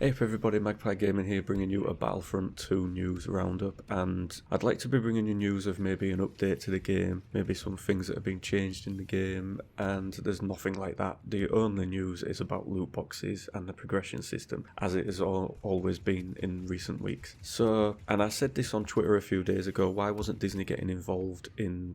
Hey up everybody, Magpie Gaming here, bringing you a Battlefront 2 news roundup, and I'd like to be bringing you news of maybe an update to the game, maybe some things that have been changed in the game, and there's nothing like that. The only news is about loot boxes and the progression system, as it has always been in recent weeks. So, and I said this on Twitter a few days ago, why wasn't Disney getting involved in,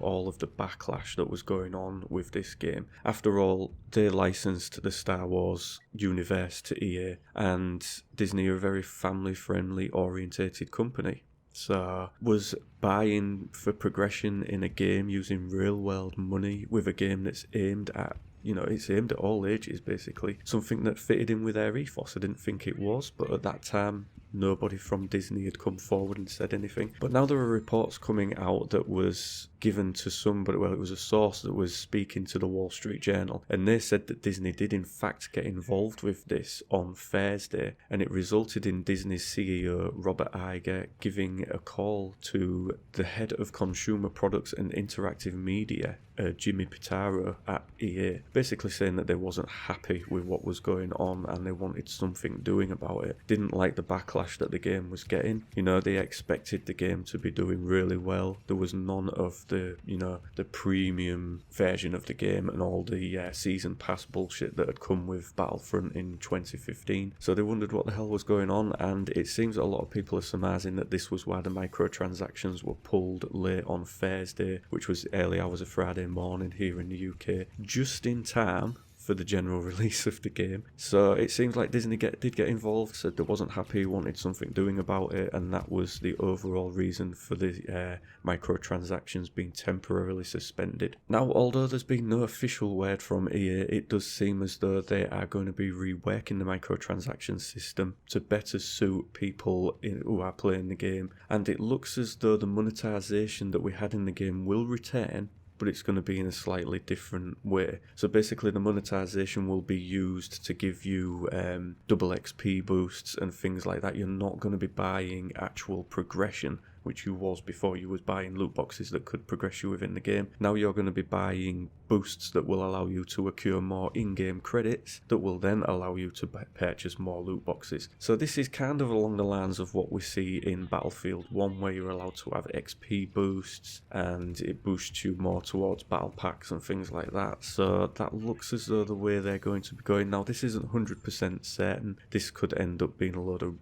all of the backlash that was going on with this game? After all, they licensed the Star Wars universe to EA, and Disney are a very family-friendly orientated company. So was buying for progression in a game using real-world money with a game that's aimed at, it's aimed at all ages basically, something that fitted in with their ethos. I didn't think it was, but at that time nobody from Disney had come forward and said anything. But now there are reports coming out that was given to somebody, well, it was a source that was speaking to the Wall Street Journal, and they said that Disney did in fact get involved with this on Thursday, and it resulted in Disney's CEO Robert Iger giving a call to the head of consumer products and interactive media, Jimmy Pitaro at EA, basically saying that they wasn't happy with what was going on and they wanted something doing about it. Didn't like the backlash that the game was getting. They expected the game to be doing really well. There was none of the premium version of the game and all the season pass bullshit that had come with Battlefront in 2015. So they wondered what the hell was going on, and it seems that a lot of people are surmising that this was why the microtransactions were pulled late on Thursday, which was early hours of Friday morning here in the UK, just in time for the general release of the game. So it seems like Disney did get involved, said they wasn't happy, wanted something doing about it, and that was the overall reason for the microtransactions being temporarily suspended. Now, although there's been no official word from EA, it does seem as though they are going to be reworking the microtransaction system to better suit people who are playing the game, and it looks as though the monetization that we had in the game will return, but it's going to be in a slightly different way. So basically the monetization will be used to give you double XP boosts and things like that. You're not going to be buying actual progression, which you was before. You was buying loot boxes that could progress you within the game. Now you're going to be buying boosts that will allow you to accrue more in-game credits that will then allow you to purchase more loot boxes. So this is kind of along the lines of what we see in Battlefield 1, where you're allowed to have XP boosts and it boosts you more towards battle packs and things like that. So that looks as though the way they're going to be going. Now this isn't 100% certain. This could end up being a load of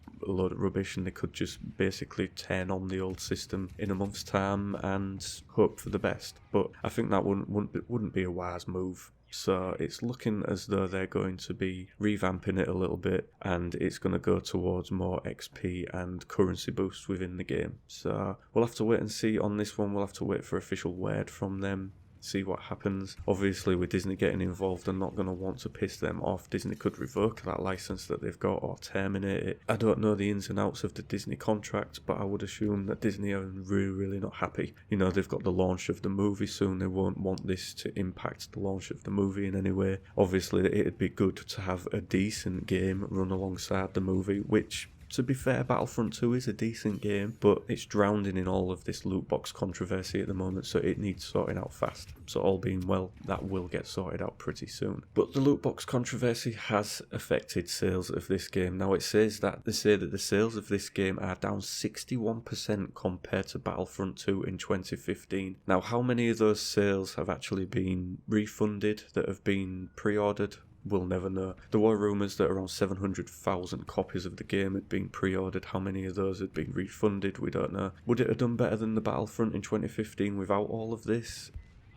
rubbish, and they could just basically turn on the old system in a month's time and hope for the best. But I think that wouldn't be a wise move. So it's looking as though they're going to be revamping it a little bit, and it's going to go towards more XP and currency boosts within the game. So we'll have to wait and see on this one. We'll have to wait for official word from them, see what happens. Obviously with Disney getting involved, they're not going to want to piss them off. Disney could revoke that license that they've got or terminate it. I don't know the ins and outs of the Disney contract, but I would assume that Disney are really not happy. They've got the launch of the movie soon. They won't want this to impact the launch of the movie in any way. Obviously it'd be good to have a decent game run alongside the movie, which, to be fair, Battlefront 2 is a decent game, but it's drowning in all of this loot box controversy at the moment, so it needs sorting out fast. So all being well, that will get sorted out pretty soon. But the loot box controversy has affected sales of this game. Now they say that the sales of this game are down 61% compared to Battlefront 2 in 2015. Now how many of those sales have actually been refunded, that have been pre-ordered? We'll never know. There were rumours that around 700,000 copies of the game had been pre-ordered. How many of those had been refunded? We don't know. Would it have done better than the Battlefront in 2015 without all of this?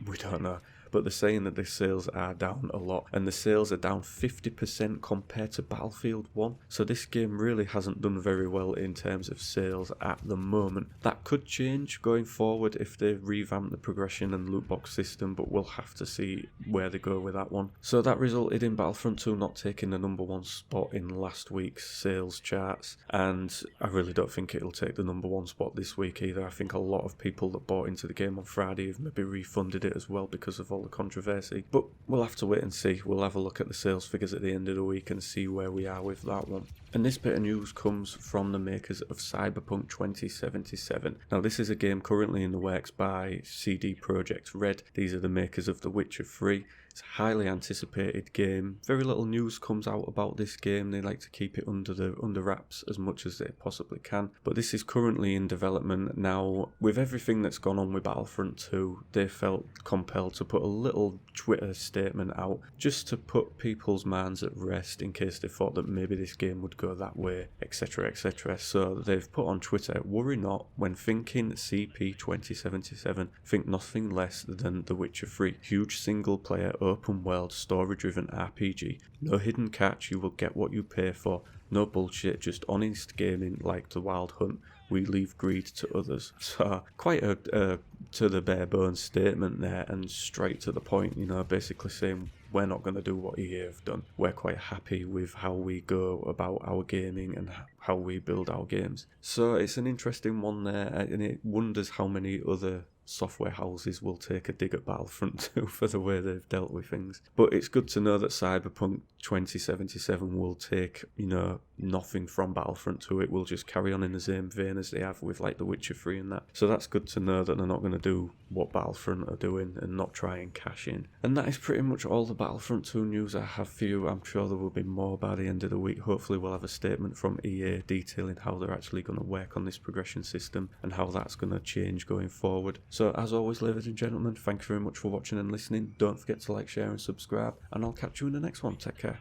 We don't know. But they're saying that the sales are down a lot, and the sales are down 50% compared to Battlefield 1. So this game really hasn't done very well in terms of sales at the moment. That could change going forward if they revamp the progression and loot box system, but we'll have to see where they go with that one. So that resulted in Battlefront 2 not taking the #1 spot in last week's sales charts, and I really don't think it'll take the #1 spot this week either. I think a lot of people that bought into the game on Friday have maybe refunded it as well because of all all the controversy. But we'll have to wait and see. We'll have a look at the sales figures at the end of the week and see where we are with that one. And this bit of news comes from the makers of Cyberpunk 2077. Now, this is a game currently in the works by CD Projekt Red. These are the makers of The Witcher 3. It's a highly anticipated game. Very little news comes out about this game. They like to keep it under wraps as much as they possibly can. But this is currently in development now. With everything that's gone on with Battlefront 2, they felt compelled to put a little Twitter statement out just to put people's minds at rest in case they thought that maybe this game would go that way, etc, etc. So they've put on Twitter, "Worry not, when thinking CP 2077, think nothing less than The Witcher 3. Huge single player open world story driven RPG. No hidden catch, you will get what you pay for. No bullshit, just honest gaming like the Wild Hunt. We leave greed to others." So quite a to the bare bones statement there, and straight to the point, you know, basically saying we're not going to do what EA have done. We're quite happy with how we go about our gaming and how we build our games. So it's an interesting one there, and it wonders how many other software houses will take a dig at Battlefront 2 for the way they've dealt with things. But it's good to know that Cyberpunk 2077 will take, you know, nothing from Battlefront 2. It will just carry on in the same vein as they have with like The Witcher 3 and that. So that's good to know that they're not going to do what Battlefront are doing and not try and cash in. And that is pretty much all the Battlefront 2 news I have for you. I'm sure there will be more by the end of the week. Hopefully we'll have a statement from EA detailing how they're actually going to work on this progression system and how that's going to change going forward. So as always, ladies and gentlemen, thank you very much for watching and listening. Don't forget to like, share and subscribe, and I'll catch you in the next one. Take care.